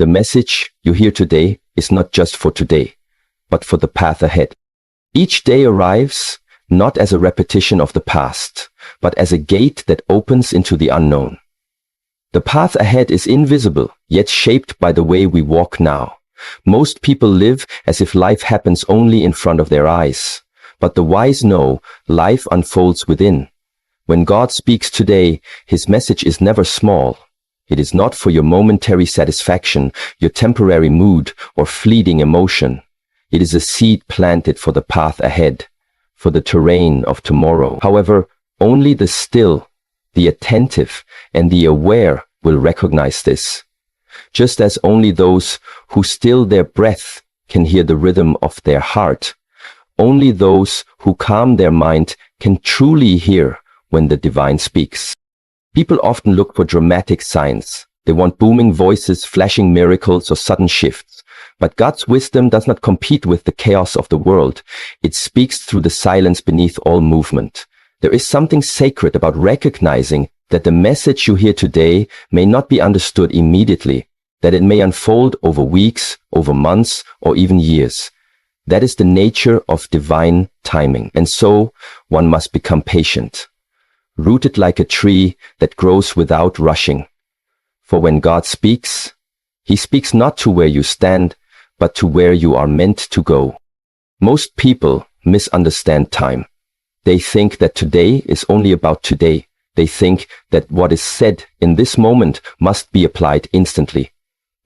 The message you hear today is not just for today, but for the path ahead. Each day arrives not as a repetition of the past, but as a gate that opens into the unknown. The path ahead is invisible, yet shaped by the way we walk now. Most people live as if life happens only in front of their eyes, but the wise know life unfolds within. When God speaks today, his message is never small. It is not for your momentary satisfaction, your temporary mood, or fleeting emotion. It is a seed planted for the path ahead, for the terrain of tomorrow. However, only the still, the attentive, and the aware will recognize this. Just as only those who still their breath can hear the rhythm of their heart, only those who calm their mind can truly hear when the divine speaks. People often look for dramatic signs. They want booming voices, flashing miracles, or sudden shifts. But God's wisdom does not compete with the chaos of the world. It speaks through the silence beneath all movement. There is something sacred about recognizing that the message you hear today may not be understood immediately, that it may unfold over weeks, over months, or even years. That is the nature of divine timing. And so, one must become patient, rooted like a tree that grows without rushing. For when God speaks, he speaks not to where you stand, but to where you are meant to go. Most people misunderstand time. They think that today is only about today. They think that what is said in this moment must be applied instantly.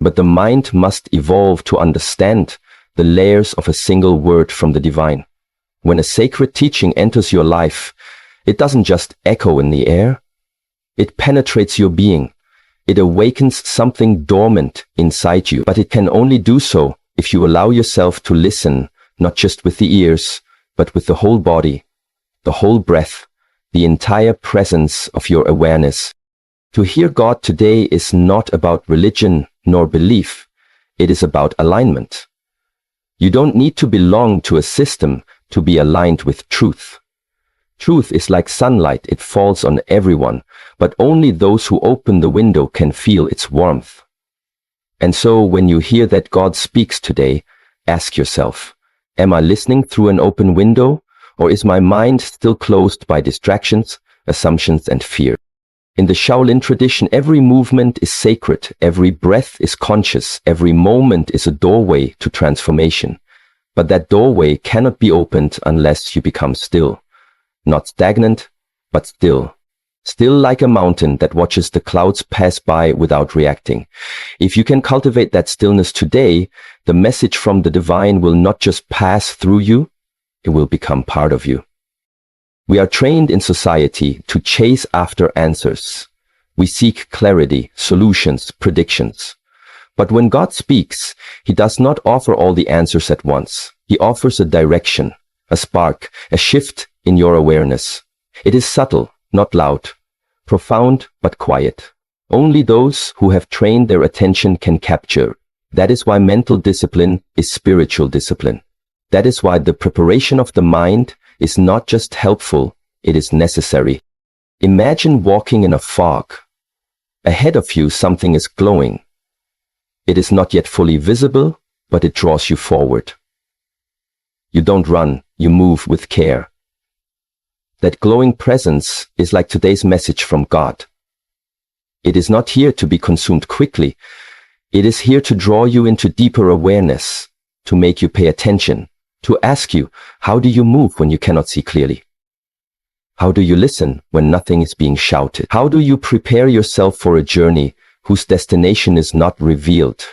But the mind must evolve to understand the layers of a single word from the divine. When a sacred teaching enters your life, it doesn't just echo in the air. It penetrates your being. It awakens something dormant inside you, but it can only do so if you allow yourself to listen, not just with the ears, but with the whole body, the whole breath, the entire presence of your awareness. To hear God today is not about religion nor belief. It is about alignment. You don't need to belong to a system to be aligned with truth. Truth is like sunlight. It falls on everyone, but only those who open the window can feel its warmth. And so when you hear that God speaks today, ask yourself, am I listening through an open window, or is my mind still closed by distractions, assumptions, and fear? In the Shaolin tradition, every movement is sacred, every breath is conscious, every moment is a doorway to transformation. But that doorway cannot be opened unless you become still. Not stagnant, but still. Still like a mountain that watches the clouds pass by without reacting. If you can cultivate that stillness today, the message from the divine will not just pass through you, it will become part of you. We are trained in society to chase after answers. We seek clarity, solutions, predictions. But when God speaks, he does not offer all the answers at once. He offers a direction, a spark, a shift in your awareness. It is subtle, not loud, profound but quiet. Only those who have trained their attention can capture. That is why mental discipline is spiritual discipline. That is why the preparation of the mind is not just helpful, it is necessary. Imagine walking in a fog. Ahead of you something is glowing. It is not yet fully visible, but it draws you forward. You don't run, you move with care. That glowing presence is like today's message from God. It is not here to be consumed quickly. It is here to draw you into deeper awareness, to make you pay attention, to ask you, how do you move when you cannot see clearly? How do you listen when nothing is being shouted? How do you prepare yourself for a journey whose destination is not revealed?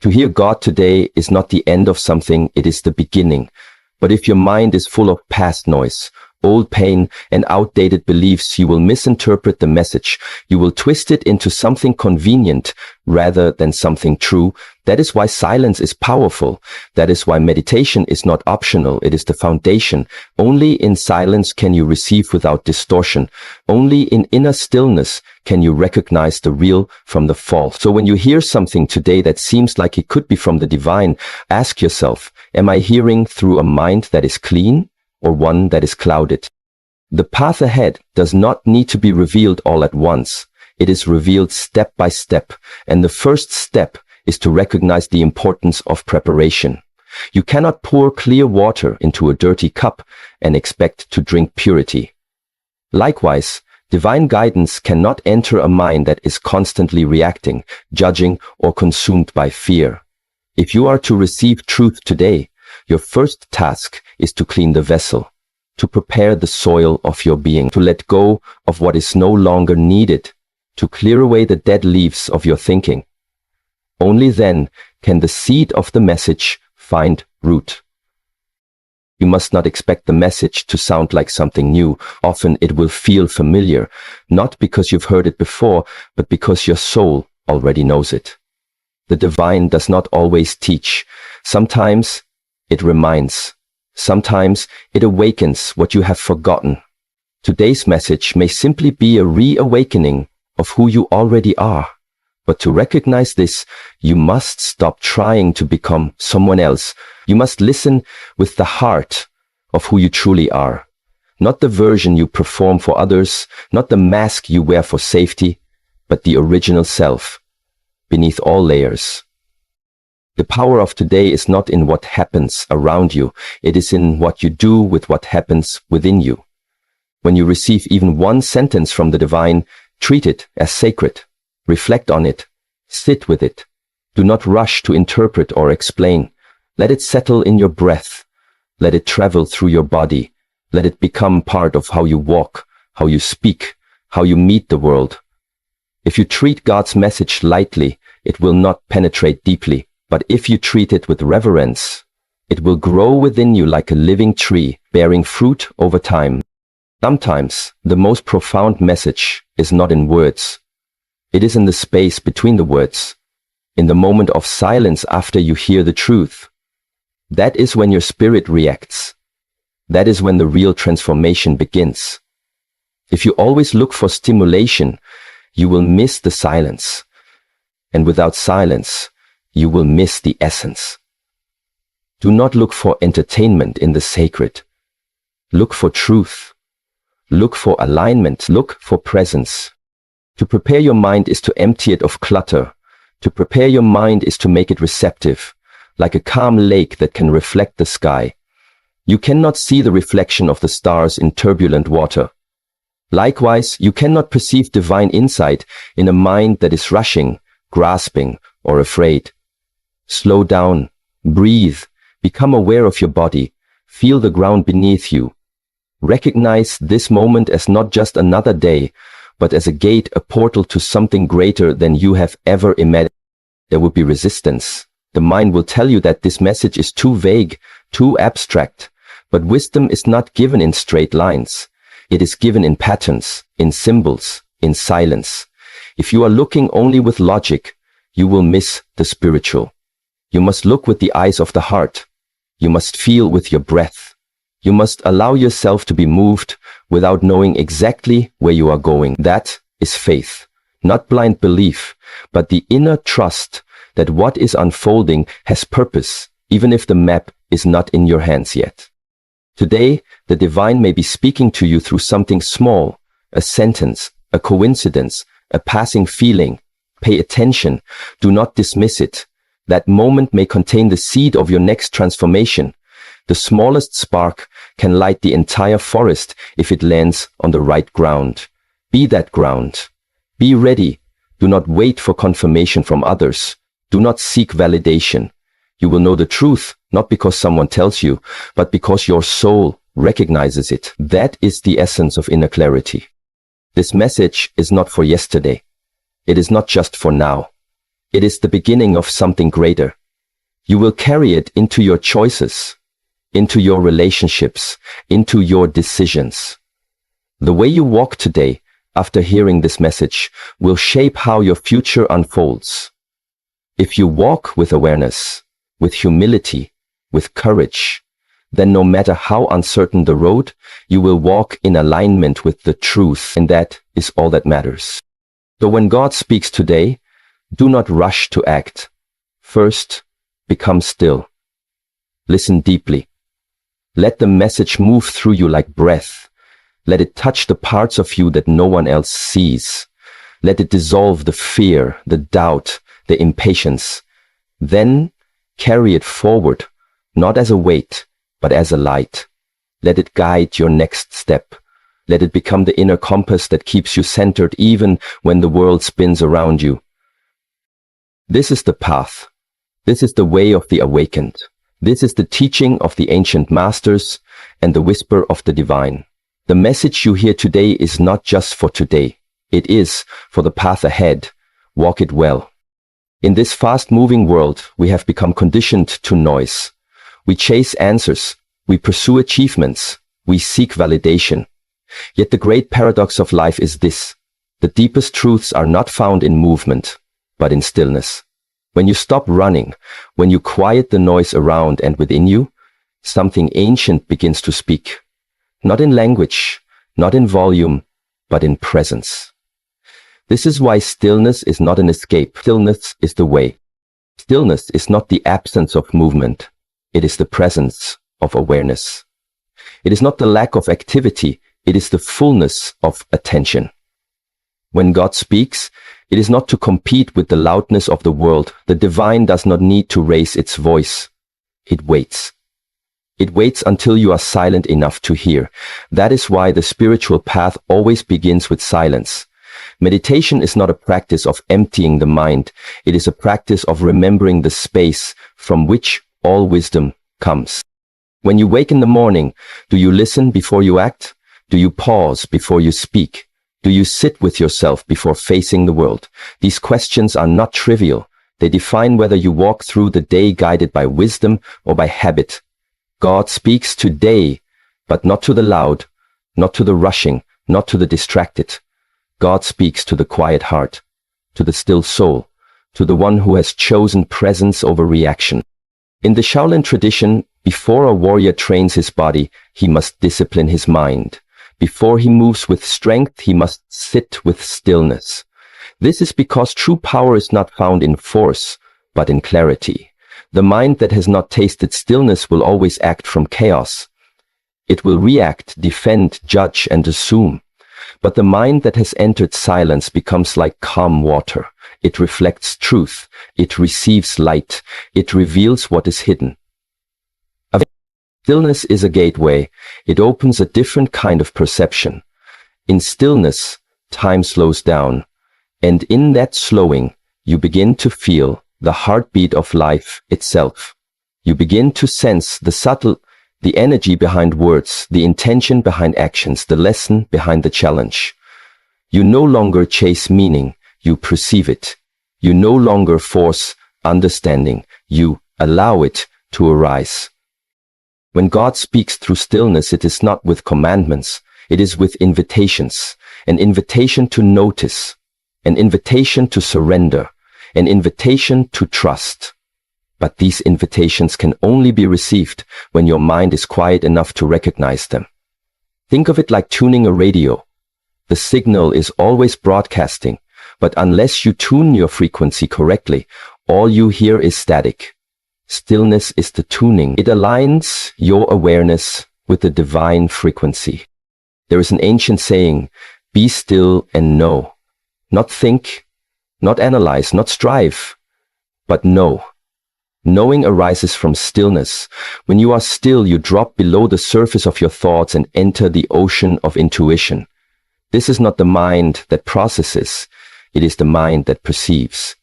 To hear God today is not the end of something, it is the beginning. But if your mind is full of past noise, old pain, and outdated beliefs, you will misinterpret the message. You will twist it into something convenient rather than something true. That is why silence is powerful. That is why meditation is not optional. It is the foundation. Only in silence can you receive without distortion. Only in inner stillness can you recognize the real from the false. So when you hear something today that seems like it could be from the divine, ask yourself, am I hearing through a mind that is clean, or one that is clouded? The path ahead does not need to be revealed all at once. It is revealed step by step, and the first step is to recognize the importance of preparation. You cannot pour clear water into a dirty cup and expect to drink purity. Likewise, divine guidance cannot enter a mind that is constantly reacting, judging, or consumed by fear. If you are to receive truth today, your first task is to clean the vessel, to prepare the soil of your being, to let go of what is no longer needed, to clear away the dead leaves of your thinking. Only then can the seed of the message find root. You must not expect the message to sound like something new. Often it will feel familiar, not because you've heard it before, but because your soul already knows it. The divine does not always teach. Sometimes it reminds. Sometimes it awakens what you have forgotten. Today's message may simply be a reawakening of who you already are. But to recognize this, you must stop trying to become someone else. You must listen with the heart of who you truly are. Not the version you perform for others, not the mask you wear for safety, but the original self, beneath all layers. The power of today is not in what happens around you. It is in what you do with what happens within you. When you receive even one sentence from the divine, treat it as sacred. Reflect on it. Sit with it. Do not rush to interpret or explain. Let it settle in your breath. Let it travel through your body. Let it become part of how you walk, how you speak, how you meet the world. If you treat God's message lightly, it will not penetrate deeply. But if you treat it with reverence, it will grow within you like a living tree, bearing fruit over time. Sometimes the most profound message is not in words. It is in the space between the words, in the moment of silence after you hear the truth. That is when your spirit reacts. That is when the real transformation begins. If you always look for stimulation, you will miss the silence. And without silence, you will miss the essence. Do not look for entertainment in the sacred. Look for truth. Look for alignment. Look for presence. To prepare your mind is to empty it of clutter. To prepare your mind is to make it receptive, like a calm lake that can reflect the sky. You cannot see the reflection of the stars in turbulent water. Likewise, you cannot perceive divine insight in a mind that is rushing, grasping, or afraid. Slow down, breathe, become aware of your body, feel the ground beneath you. Recognize this moment as not just another day, but as a gate, a portal to something greater than you have ever imagined. There will be resistance. The mind will tell you that this message is too vague, too abstract. But wisdom is not given in straight lines. It is given in patterns, in symbols, in silence. If you are looking only with logic, you will miss the spiritual. You must look with the eyes of the heart. You must feel with your breath. You must allow yourself to be moved without knowing exactly where you are going. That is faith, not blind belief, but the inner trust that what is unfolding has purpose, even if the map is not in your hands yet. Today, the divine may be speaking to you through something small, a sentence, a coincidence, a passing feeling. Pay attention. Do not dismiss it. That moment may contain the seed of your next transformation. The smallest spark can light the entire forest if it lands on the right ground. Be that ground. Be ready. Do not wait for confirmation from others. Do not seek validation. You will know the truth, not because someone tells you, but because your soul recognizes it. That is the essence of inner clarity. This message is not for yesterday. It is not just for now. It is the beginning of something greater. You will carry it into your choices, into your relationships, into your decisions. The way you walk today, after hearing this message, will shape how your future unfolds. If you walk with awareness, with humility, with courage, then no matter how uncertain the road, you will walk in alignment with the truth, and that is all that matters. So when God speaks today, do not rush to act. First, become still. Listen deeply. Let the message move through you like breath. Let it touch the parts of you that no one else sees. Let it dissolve the fear, the doubt, the impatience. Then carry it forward, not as a weight, but as a light. Let it guide your next step. Let it become the inner compass that keeps you centered even when the world spins around you. This is the path. This is the way of the awakened. This is the teaching of the ancient masters and the whisper of the divine. The message you hear today is not just for today. It is for the path ahead. Walk it well. In this fast-moving world, we have become conditioned to noise. We chase answers. We pursue achievements. We seek validation. Yet the great paradox of life is this: the deepest truths are not found in movement, but in stillness. When you stop running, when you quiet the noise around and within you, something ancient begins to speak. Not in language, not in volume, but in presence. This is why stillness is not an escape. Stillness is the way. Stillness is not the absence of movement. It is the presence of awareness. It is not the lack of activity. It is the fullness of attention. When God speaks, it is not to compete with the loudness of the world. The divine does not need to raise its voice. It waits. It waits until you are silent enough to hear. That is why the spiritual path always begins with silence. Meditation is not a practice of emptying the mind. It is a practice of remembering the space from which all wisdom comes. When you wake in the morning, do you listen before you act? Do you pause before you speak? Do you sit with yourself before facing the world? These questions are not trivial. They define whether you walk through the day guided by wisdom or by habit. God speaks today, but not to the loud, not to the rushing, not to the distracted. God speaks to the quiet heart, to the still soul, to the one who has chosen presence over reaction. In the Shaolin tradition, before a warrior trains his body, he must discipline his mind. Before he moves with strength, he must sit with stillness. This is because true power is not found in force, but in clarity. The mind that has not tasted stillness will always act from chaos. It will react, defend, judge, and assume. But the mind that has entered silence becomes like calm water. It reflects truth. It receives light. It reveals what is hidden. Stillness is a gateway. It opens a different kind of perception. In stillness, time slows down. And in that slowing, you begin to feel the heartbeat of life itself. You begin to sense the energy behind words, the intention behind actions, the lesson behind the challenge. You no longer chase meaning, you perceive it. You no longer force understanding, you allow it to arise. When God speaks through stillness, it is not with commandments, it is with invitations. An invitation to notice, an invitation to surrender, an invitation to trust. But these invitations can only be received when your mind is quiet enough to recognize them. Think of it like tuning a radio. The signal is always broadcasting, but unless you tune your frequency correctly, all you hear is static. Stillness is the tuning. It aligns your awareness with the divine frequency. There is an ancient saying, be still and know. Not think, not analyze, not strive, but know. Knowing arises from stillness. When you are still, you drop below the surface of your thoughts and enter the ocean of intuition. This is not the mind that processes. It is the mind that perceives.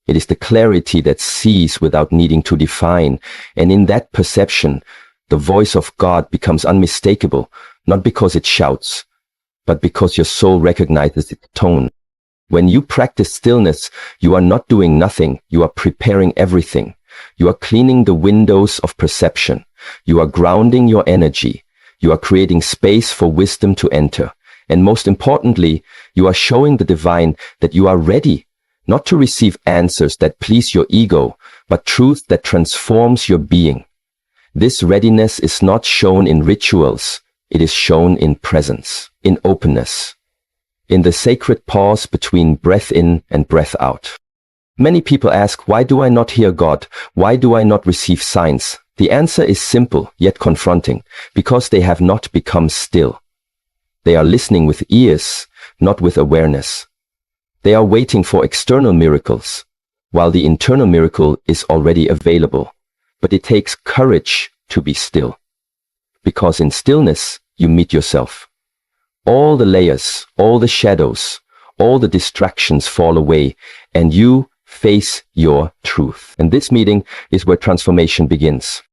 It is the clarity that sees without needing to define. And in that perception, the voice of God becomes unmistakable, not because it shouts, but because your soul recognizes its tone. When you practice stillness, you are not doing nothing. You are preparing everything. You are cleaning the windows of perception. You are grounding your energy. You are creating space for wisdom to enter. And most importantly, you are showing the divine that you are ready, not to receive answers that please your ego, but truth that transforms your being. This readiness is not shown in rituals. It is shown in presence, in openness, in the sacred pause between breath in and breath out. Many people ask, why do I not hear God? Why do I not receive signs? The answer is simple, yet confronting, because they have not become still. They are listening with ears, not with awareness. They are waiting for external miracles, while the internal miracle is already available. But it takes courage to be still. Because in stillness, you meet yourself. All the layers, all the shadows, all the distractions fall away, and you face your truth. And this meeting is where transformation begins.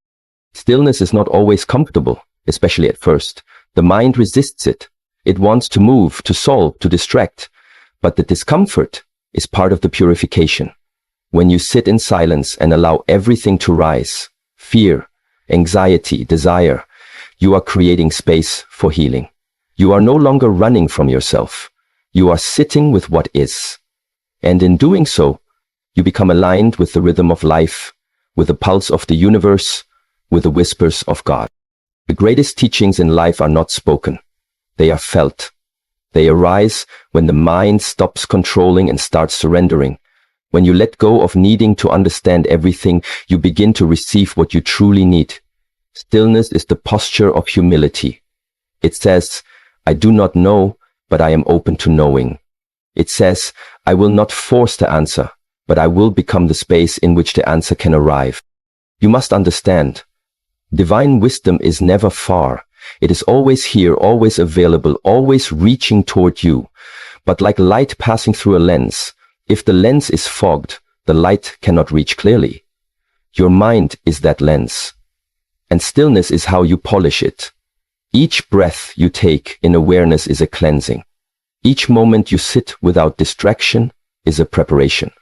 Stillness is not always comfortable, especially at first. The mind resists it. It wants to move, to solve, to distract. But the discomfort is part of the purification. When you sit in silence and allow everything to rise, fear, anxiety, desire, you are creating space for healing. You are no longer running from yourself. You are sitting with what is. And in doing so, you become aligned with the rhythm of life, with the pulse of the universe, with the whispers of God. The greatest teachings in life are not spoken. They are felt. They arise when the mind stops controlling and starts surrendering. When you let go of needing to understand everything, you begin to receive what you truly need. Stillness is the posture of humility. It says, I do not know, but I am open to knowing. It says, I will not force the answer, but I will become the space in which the answer can arrive. You must understand, divine wisdom is never far. It is always here, always available, always reaching toward you. But like light passing through a lens, if the lens is fogged, the light cannot reach clearly. Your mind is that lens. And stillness is how you polish it. Each breath you take in awareness is a cleansing. Each moment you sit without distraction is a preparation.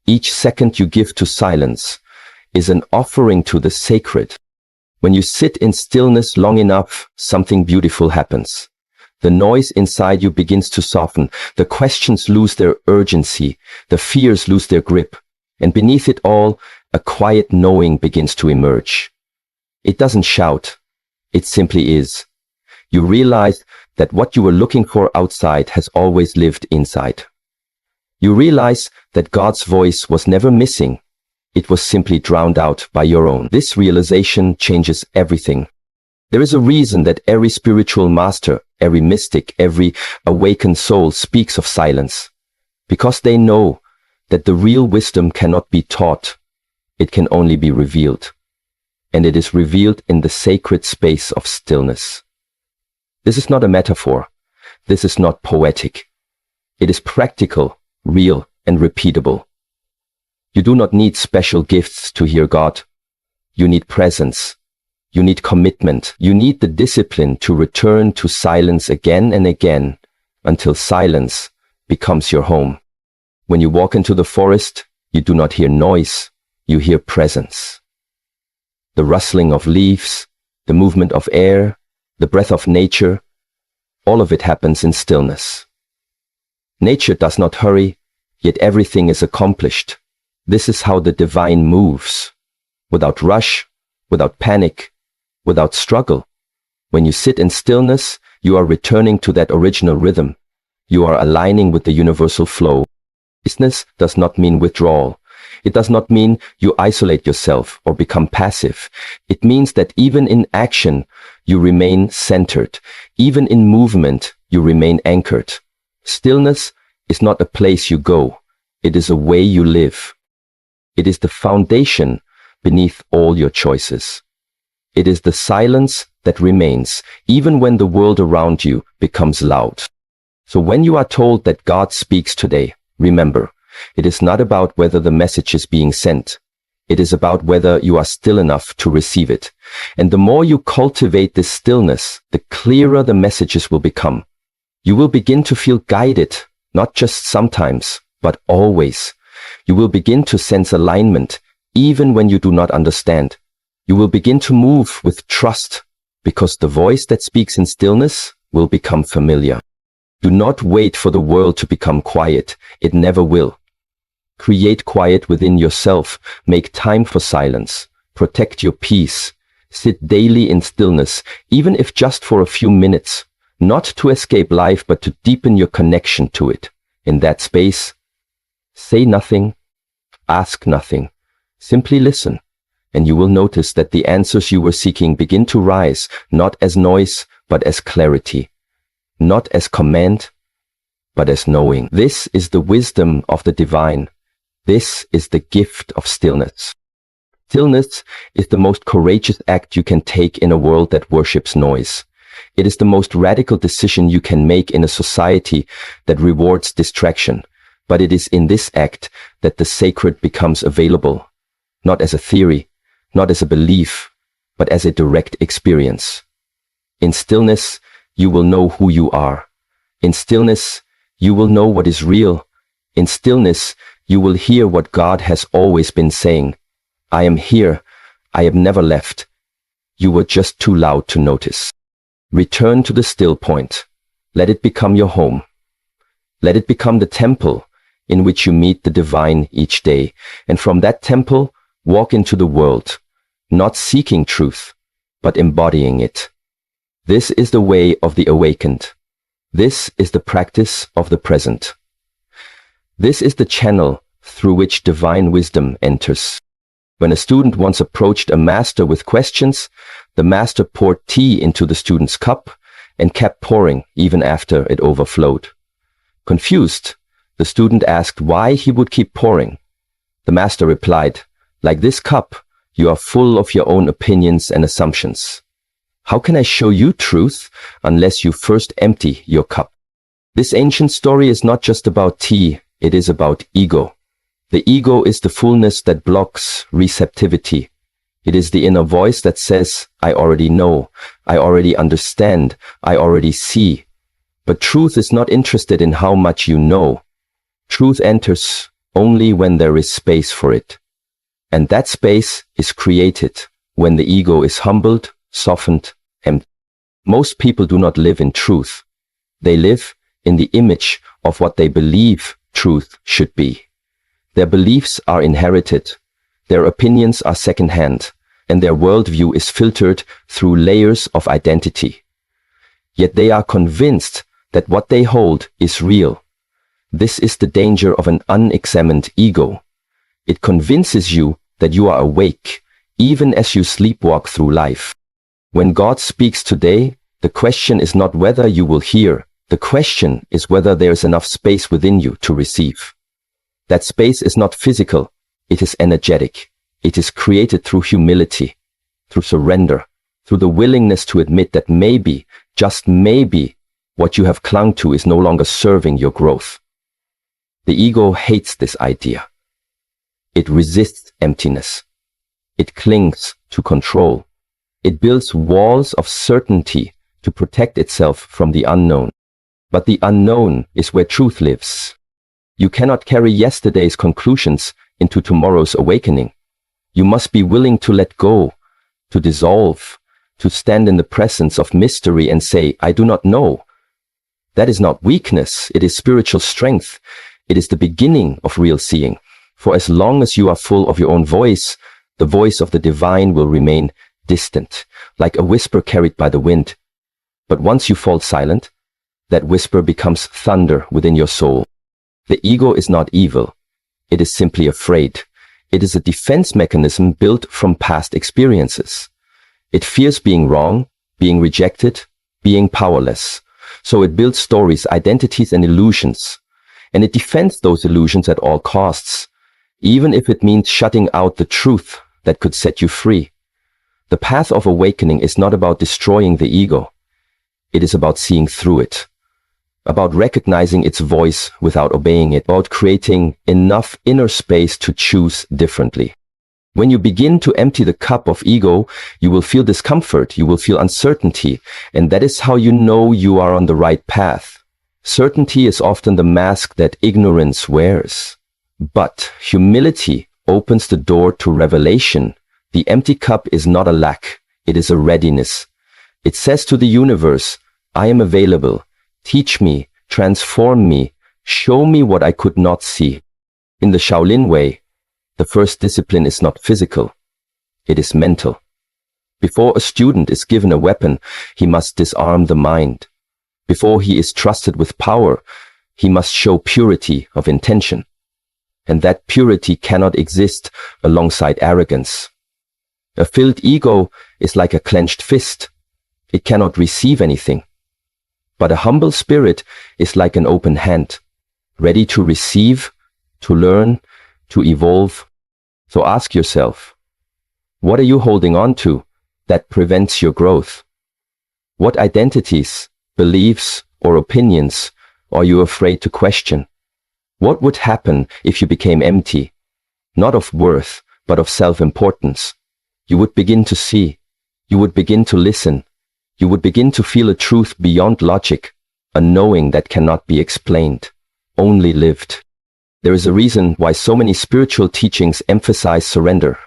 Each second you give to silence is an offering to the sacred. When you sit in stillness long enough, something beautiful happens. The noise inside you begins to soften. The questions lose their urgency. The fears lose their grip. And beneath it all, a quiet knowing begins to emerge. It doesn't shout. It simply is. You realize that what you were looking for outside has always lived inside. You realize that God's voice was never missing. It was simply drowned out by your own. This realization changes everything. There is a reason that every spiritual master, every mystic, every awakened soul speaks of silence. Because they know that the real wisdom cannot be taught. It can only be revealed. And it is revealed in the sacred space of stillness. This is not a metaphor. This is not poetic. It is practical, real, and repeatable. You do not need special gifts to hear God. You need presence. You need commitment. You need the discipline to return to silence again and again until silence becomes your home. When you walk into the forest, you do not hear noise. You hear presence. The rustling of leaves, the movement of air, the breath of nature, all of it happens in stillness. Nature does not hurry, yet everything is accomplished. This is how the divine moves, without rush, without panic, without struggle. When you sit in stillness, you are returning to that original rhythm. You are aligning with the universal flow. Stillness does not mean withdrawal. It does not mean you isolate yourself or become passive. It means that even in action, you remain centered. Even in movement, you remain anchored. Stillness is not a place you go. It is a way you live. It is the foundation beneath all your choices. It is the silence that remains, even when the world around you becomes loud. So when you are told that God speaks today, remember, it is not about whether the message is being sent. It is about whether you are still enough to receive it. And the more you cultivate this stillness, the clearer the messages will become. You will begin to feel guided, not just sometimes, but always. You will begin to sense alignment, even when you do not understand. You will begin to move with trust, because the voice that speaks in stillness will become familiar. Do not wait for the world to become quiet. It never will. Create quiet within yourself. Make time for silence. Protect your peace. Sit daily in stillness, even if just for a few minutes. Not to escape life, but to deepen your connection to it. In that space, say nothing, ask nothing. Simply listen, and you will notice that the answers you were seeking begin to rise, not as noise, but as clarity. Not as command, but as knowing. This is the wisdom of the divine. This is the gift of stillness. Stillness is the most courageous act you can take in a world that worships noise. It is the most radical decision you can make in a society that rewards distraction. But it is in this act that the sacred becomes available, not as a theory, not as a belief, but as a direct experience. In stillness, you will know who you are. In stillness, you will know what is real. In stillness, you will hear what God has always been saying. I am here. I have never left. You were just too loud to notice. Return to the still point. Let it become your home. Let it become the temple in which you meet the divine each day. And from that temple, walk into the world, not seeking truth, but embodying it. This is the way of the awakened. This is the practice of the present. This is the channel through which divine wisdom enters. When a student once approached a master with questions, the master poured tea into the student's cup and kept pouring even after it overflowed. Confused, the student asked why he would keep pouring. The master replied, "Like this cup, you are full of your own opinions and assumptions. How can I show you truth unless you first empty your cup?" This ancient story is not just about tea, it is about ego. The ego is the fullness that blocks receptivity. It is the inner voice that says, I already know, I already understand, I already see. But truth is not interested in how much you know. Truth enters only when there is space for it. And that space is created when the ego is humbled, softened, empty. Most people do not live in truth. They live in the image of what they believe truth should be. Their beliefs are inherited, their opinions are second-hand, and their worldview is filtered through layers of identity. Yet they are convinced that what they hold is real. This is the danger of an unexamined ego. It convinces you that you are awake, even as you sleepwalk through life. When God speaks today, the question is not whether you will hear. The question is whether there is enough space within you to receive. That space is not physical, it is energetic. It is created through humility, through surrender, through the willingness to admit that maybe, just maybe, what you have clung to is no longer serving your growth. The ego hates this idea. It resists emptiness. It clings to control. It builds walls of certainty to protect itself from the unknown. But the unknown is where truth lives. You cannot carry yesterday's conclusions into tomorrow's awakening. You must be willing to let go, to dissolve, to stand in the presence of mystery and say, I do not know. That is not weakness, it is spiritual strength. It is the beginning of real seeing. For as long as you are full of your own voice, the voice of the divine will remain distant, like a whisper carried by the wind. But once you fall silent, that whisper becomes thunder within your soul. The ego is not evil. It is simply afraid. It is a defense mechanism built from past experiences. It fears being wrong, being rejected, being powerless. So it builds stories, identities, and illusions. And it defends those illusions at all costs, even if it means shutting out the truth that could set you free. The path of awakening is not about destroying the ego. It is about seeing through it, about recognizing its voice without obeying it, about creating enough inner space to choose differently. When you begin to empty the cup of ego, you will feel discomfort, you will feel uncertainty, and that is how you know you are on the right path. Certainty is often the mask that ignorance wears. But humility opens the door to revelation. The empty cup is not a lack, it is a readiness. It says to the universe, I am available. Teach me, transform me, show me what I could not see. In the Shaolin way, the first discipline is not physical, it is mental. Before a student is given a weapon, he must disarm the mind. Before he is trusted with power, he must show purity of intention. And that purity cannot exist alongside arrogance. A filled ego is like a clenched fist. It cannot receive anything. But a humble spirit is like an open hand, ready to receive, to learn, to evolve. So ask yourself, what are you holding on to that prevents your growth? What identities, beliefs, or opinions are you afraid to question? What would happen if you became empty, not of worth, but of self-importance? You would begin to see, you would begin to listen, you would begin to feel a truth beyond logic, a knowing that cannot be explained, only lived. There is a reason why so many spiritual teachings emphasize surrender.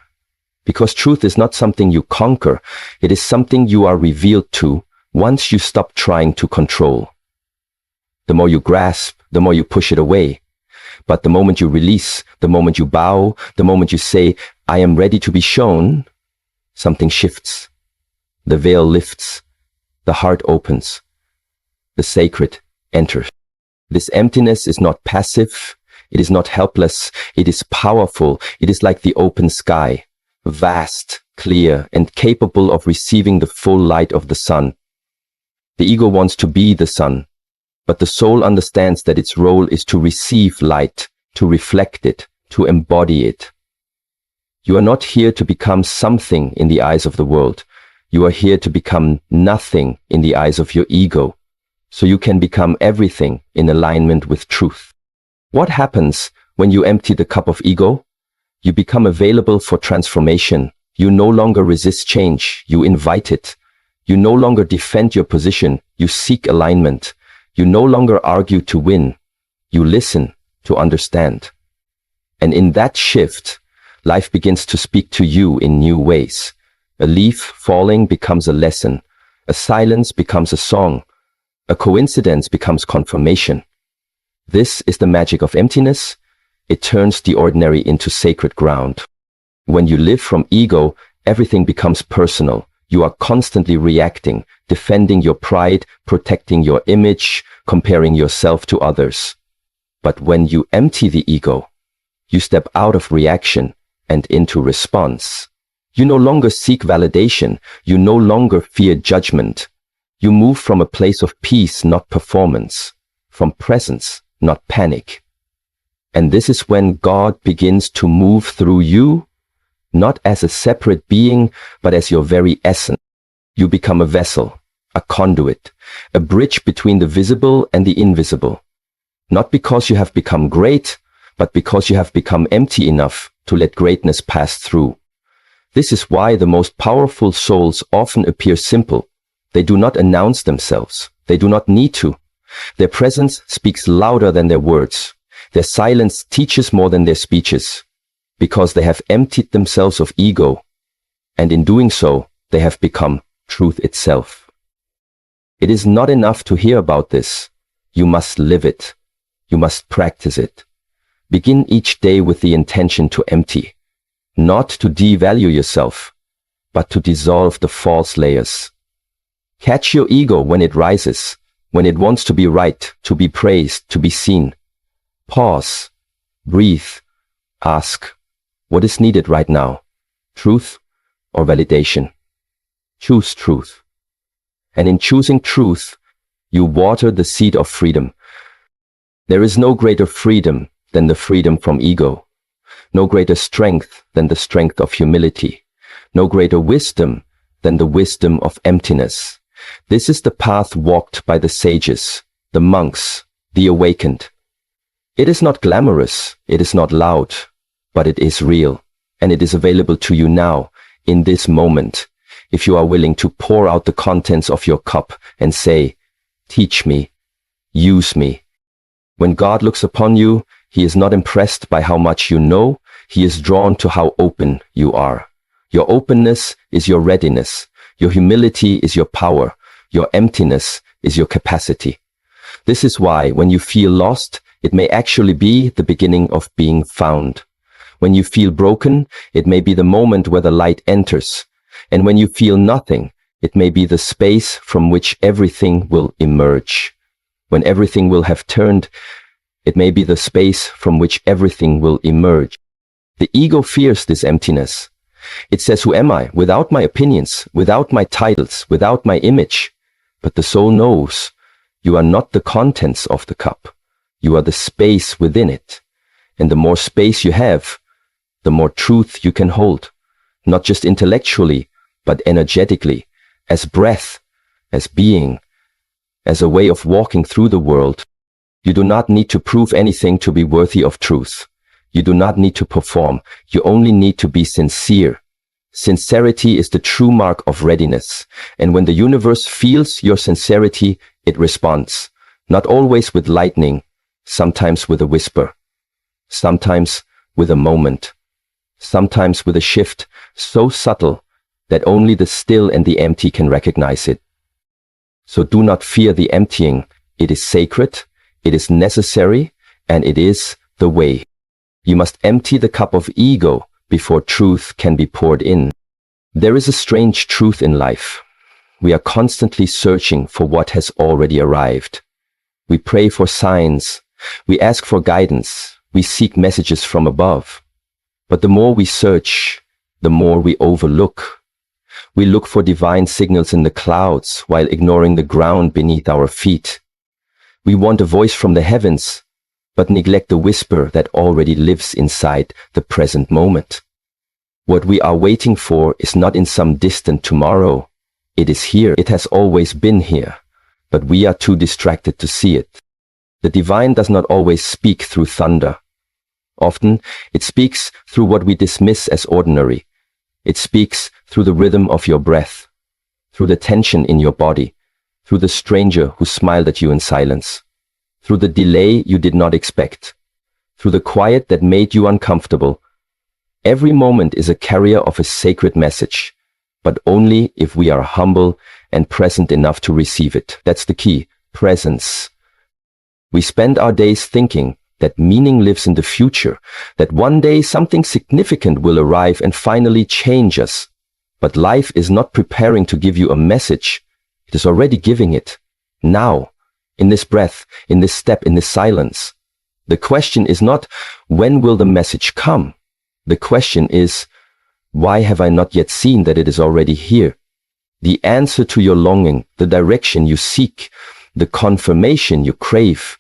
Because truth is not something you conquer, it is something you are revealed to once you stop trying to control. The more you grasp, the more you push it away. But the moment you release, the moment you bow, the moment you say, I am ready to be shown, something shifts. The veil lifts. The heart opens. The sacred enters. This emptiness is not passive. It is not helpless. It is powerful. It is like the open sky, vast, clear, and capable of receiving the full light of the sun. The ego wants to be the sun, but the soul understands that its role is to receive light, to reflect it, to embody it. You are not here to become something in the eyes of the world. You are here to become nothing in the eyes of your ego, so you can become everything in alignment with truth. What happens when you empty the cup of ego? You become available for transformation. You no longer resist change. You invite it. You no longer defend your position. You seek alignment. You no longer argue to win. You listen to understand. And in that shift, life begins to speak to you in new ways. A leaf falling becomes a lesson. A silence becomes a song. A coincidence becomes confirmation. This is the magic of emptiness. It turns the ordinary into sacred ground. When you live from ego, everything becomes personal. You are constantly reacting, defending your pride, protecting your image, comparing yourself to others. But when you empty the ego, you step out of reaction and into response. You no longer seek validation. You no longer fear judgment. You move from a place of peace, not performance, from presence, not panic. And this is when God begins to move through you, not as a separate being, but as your very essence. You become a vessel, a conduit, a bridge between the visible and the invisible. Not because you have become great, but because you have become empty enough to let greatness pass through. This is why the most powerful souls often appear simple. They do not announce themselves. They do not need to. Their presence speaks louder than their words. Their silence teaches more than their speeches, because they have emptied themselves of ego, and in doing so, they have become truth itself. It is not enough to hear about this. You must live it. You must practice it. Begin each day with the intention to empty, not to devalue yourself, but to dissolve the false layers. Catch your ego when it rises, when it wants to be right, to be praised, to be seen. Pause, breathe, ask, what is needed right now? Truth or validation? Choose truth. And in choosing truth, you water the seed of freedom. There is no greater freedom than the freedom from ego. No greater strength than the strength of humility. No greater wisdom than the wisdom of emptiness. This is the path walked by the sages, the monks, the awakened. It is not glamorous, it is not loud, but it is real, and it is available to you now, in this moment, if you are willing to pour out the contents of your cup and say, teach me, use me. When God looks upon you, He is not impressed by how much you know, He is drawn to how open you are. Your openness is your readiness. Your humility is your power. Your emptiness is your capacity. This is why when you feel lost, it may actually be the beginning of being found. When you feel broken, it may be the moment where the light enters. And when you feel nothing, it may be the space from which everything will emerge. When everything will have turned, it may be the space from which everything will emerge. The ego fears this emptiness. It says, who am I? Without my opinions, without my titles, without my image. But the soul knows you are not the contents of the cup. You are the space within it. And the more space you have, the more truth you can hold, not just intellectually, but energetically, as breath, as being, as a way of walking through the world. You do not need to prove anything to be worthy of truth. You do not need to perform. You only need to be sincere. Sincerity is the true mark of readiness. And when the universe feels your sincerity, it responds, not always with lightning, sometimes with a whisper, sometimes with a moment, sometimes with a shift so subtle that only the still and the empty can recognize it. So do not fear the emptying. It is sacred, it is necessary, and it is the way. You must empty the cup of ego before truth can be poured in. There is a strange truth in life. We are constantly searching for what has already arrived. We pray for signs. We ask for guidance. We seek messages from above. But the more we search, the more we overlook. We look for divine signals in the clouds while ignoring the ground beneath our feet. We want a voice from the heavens, but neglect the whisper that already lives inside the present moment. What we are waiting for is not in some distant tomorrow. It is here. It has always been here, but we are too distracted to see it. The divine does not always speak through thunder. Often, it speaks through what we dismiss as ordinary. It speaks through the rhythm of your breath, through the tension in your body, through the stranger who smiled at you in silence, through the delay you did not expect, through the quiet that made you uncomfortable. Every moment is a carrier of a sacred message, but only if we are humble and present enough to receive it. That's the key, presence. We spend our days thinking that meaning lives in the future, that one day something significant will arrive and finally change us. But life is not preparing to give you a message. It is already giving it. Now, in this breath, in this step, in this silence. The question is not, when will the message come? The question is, why have I not yet seen that it is already here? The answer to your longing, the direction you seek, the confirmation you crave.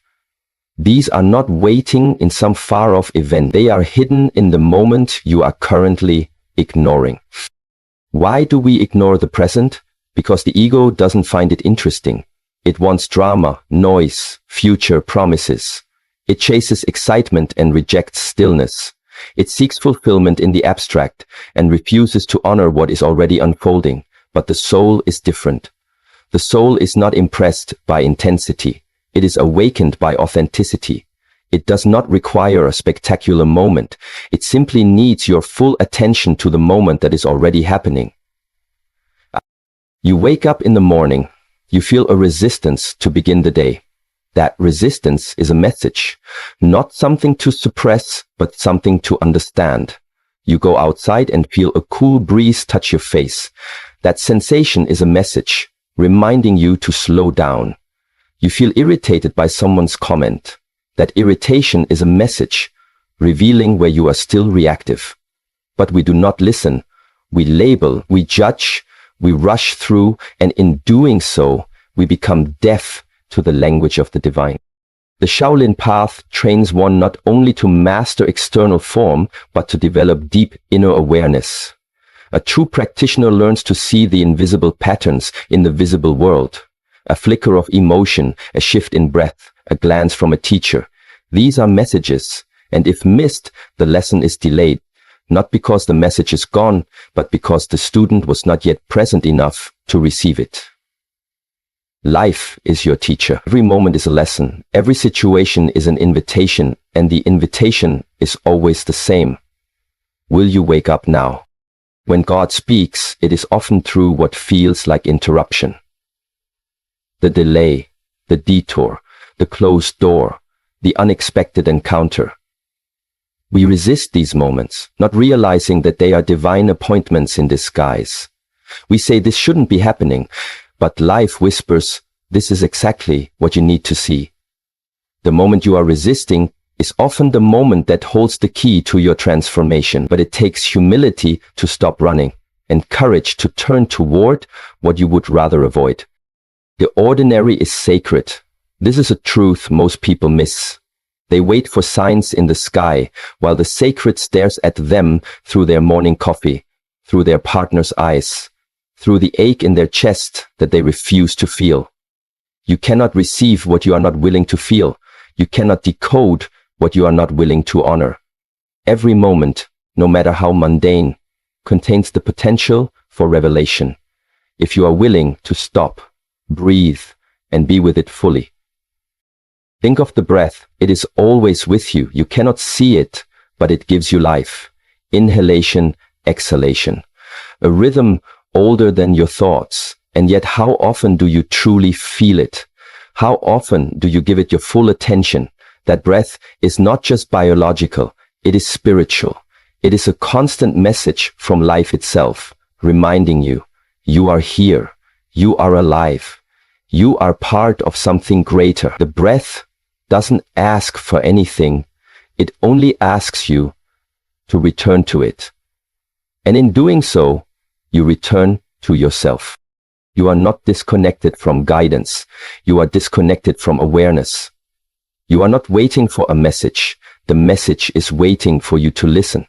These are not waiting in some far-off event. They are hidden in the moment you are currently ignoring. Why do we ignore the present? Because the ego doesn't find it interesting. It wants drama, noise, future promises. It chases excitement and rejects stillness. It seeks fulfillment in the abstract and refuses to honor what is already unfolding. But the soul is different. The soul is not impressed by intensity. It is awakened by authenticity. It does not require a spectacular moment. It simply needs your full attention to the moment that is already happening. You wake up in the morning. You feel a resistance to begin the day. That resistance is a message, not something to suppress, but something to understand. You go outside and feel a cool breeze touch your face. That sensation is a message, reminding you to slow down. You feel irritated by someone's comment. That irritation is a message, revealing where you are still reactive. But we do not listen. We label, we judge, we rush through, and in doing so, we become deaf to the language of the divine. The Shaolin path trains one not only to master external form, but to develop deep inner awareness. A true practitioner learns to see the invisible patterns in the visible world. A flicker of emotion, a shift in breath, a glance from a teacher. These are messages, and if missed, the lesson is delayed, not because the message is gone, but because the student was not yet present enough to receive it. Life is your teacher. Every moment is a lesson. Every situation is an invitation, and the invitation is always the same. Will you wake up now? When God speaks, it is often through what feels like interruption. The delay, the detour, the closed door, the unexpected encounter. We resist these moments, not realizing that they are divine appointments in disguise. We say this shouldn't be happening, but life whispers, this is exactly what you need to see. The moment you are resisting is often the moment that holds the key to your transformation, but it takes humility to stop running and courage to turn toward what you would rather avoid. The ordinary is sacred. This is a truth most people miss. They wait for signs in the sky, while the sacred stares at them through their morning coffee, through their partner's eyes, through the ache in their chest that they refuse to feel. You cannot receive what you are not willing to feel. You cannot decode what you are not willing to honor. Every moment, no matter how mundane, contains the potential for revelation, if you are willing to stop, breathe, and be with it fully. Think of the breath. It is always with you. You cannot see it, but it gives you life. Inhalation, exhalation. A rhythm older than your thoughts. And yet how often do you truly feel it? How often do you give it your full attention? That breath is not just biological. It is spiritual. It is a constant message from life itself, reminding you, you are here. You are alive. You are part of something greater. The breath doesn't ask for anything. It only asks you to return to it. And in doing so, you return to yourself. You are not disconnected from guidance. You are disconnected from awareness. You are not waiting for a message. The message is waiting for you to listen.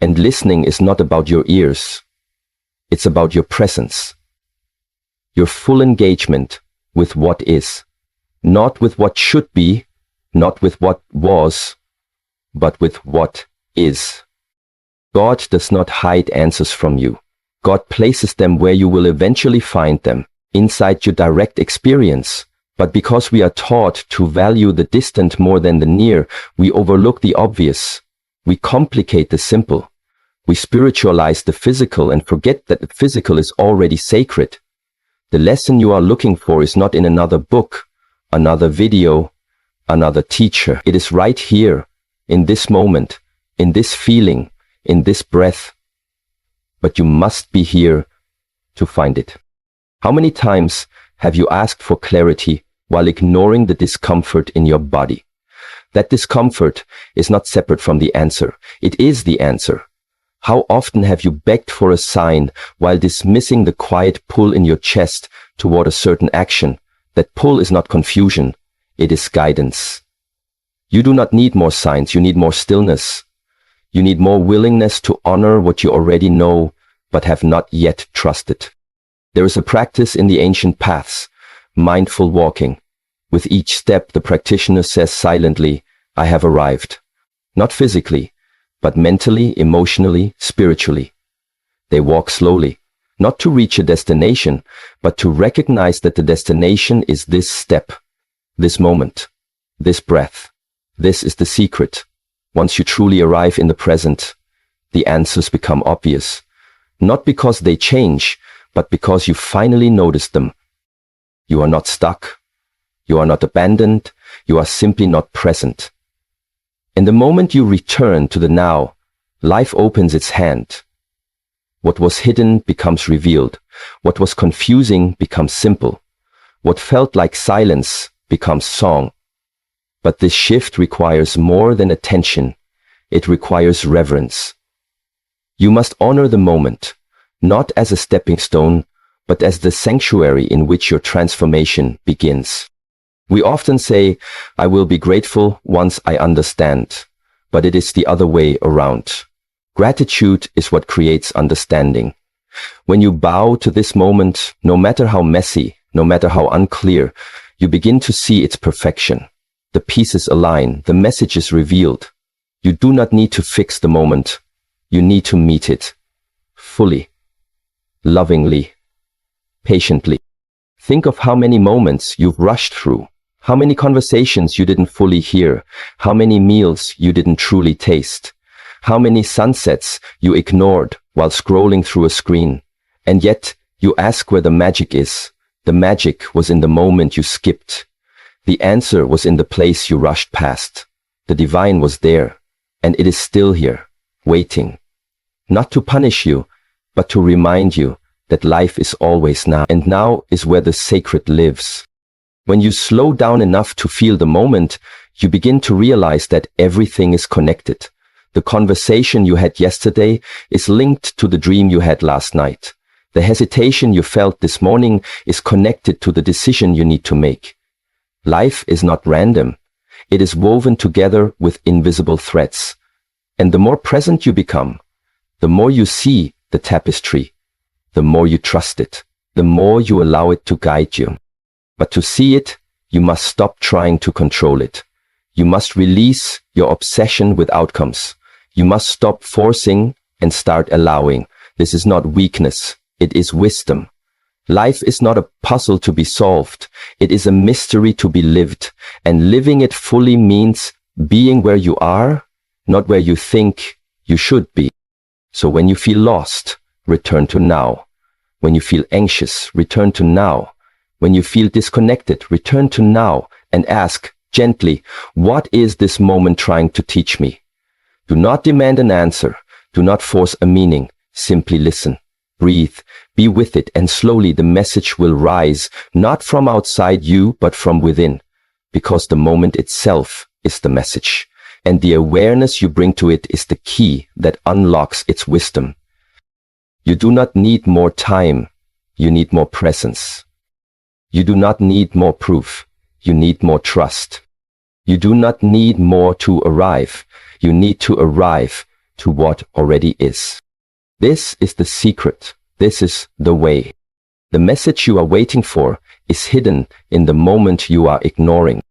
And listening is not about your ears. It's about your presence. Your full engagement with what is. Not with what should be, not with what was, but with what is. God does not hide answers from you. God places them where you will eventually find them, inside your direct experience. But because we are taught to value the distant more than the near, we overlook the obvious. We complicate the simple. We spiritualize the physical and forget that the physical is already sacred. The lesson you are looking for is not in another book, another video, another teacher. It is right here, in this moment, in this feeling, in this breath. But you must be here to find it. How many times have you asked for clarity while ignoring the discomfort in your body? That discomfort is not separate from the answer. It is the answer. How often have you begged for a sign while dismissing the quiet pull in your chest toward a certain action? That pull is not confusion. It is guidance. You do not need more signs. You need more stillness. You need more willingness to honor what you already know, but have not yet trusted. There is a practice in the ancient paths, mindful walking. With each step, the practitioner says silently, I have arrived. Not physically, but mentally, emotionally, spiritually. They walk slowly, not to reach a destination, but to recognize that the destination is this step, this moment, this breath. This is the secret. Once you truly arrive in the present, the answers become obvious. Not because they change, but because you finally notice them. You are not stuck. You are not abandoned. You are simply not present. In the moment you return to the now, life opens its hand. What was hidden becomes revealed. What was confusing becomes simple. What felt like silence becomes song. But this shift requires more than attention. It requires reverence. You must honor the moment, not as a stepping stone, but as the sanctuary in which your transformation begins. We often say, I will be grateful once I understand, but it is the other way around. Gratitude is what creates understanding. When you bow to this moment, no matter how messy, no matter how unclear, you begin to see its perfection. The pieces align, the message is revealed. You do not need to fix the moment. You need to meet it fully, lovingly, patiently. Think of how many moments you've rushed through. How many conversations you didn't fully hear, how many meals you didn't truly taste, how many sunsets you ignored while scrolling through a screen. And yet, you ask where the magic is. The magic was in the moment you skipped. The answer was in the place you rushed past. The divine was there, and it is still here, waiting. Not to punish you, but to remind you that life is always now, and now is where the sacred lives. When you slow down enough to feel the moment, you begin to realize that everything is connected. The conversation you had yesterday is linked to the dream you had last night. The hesitation you felt this morning is connected to the decision you need to make. Life is not random. It is woven together with invisible threads. And the more present you become, the more you see the tapestry, the more you trust it, the more you allow it to guide you. But to see it, you must stop trying to control it. You must release your obsession with outcomes. You must stop forcing and start allowing. This is not weakness, it is wisdom. Life is not a puzzle to be solved. It is a mystery to be lived. And living it fully means being where you are, not where you think you should be. So when you feel lost, return to now. When you feel anxious, return to now. When you feel disconnected, return to now and ask gently, what is this moment trying to teach me? Do not demand an answer. Do not force a meaning. Simply listen, breathe, be with it, and slowly the message will rise, not from outside you, but from within, because the moment itself is the message, and the awareness you bring to it is the key that unlocks its wisdom. You do not need more time, you need more presence. You do not need more proof, you need more trust. You do not need more to arrive, you need to arrive to what already is. This is the secret, this is the way. The message you are waiting for is hidden in the moment you are ignoring.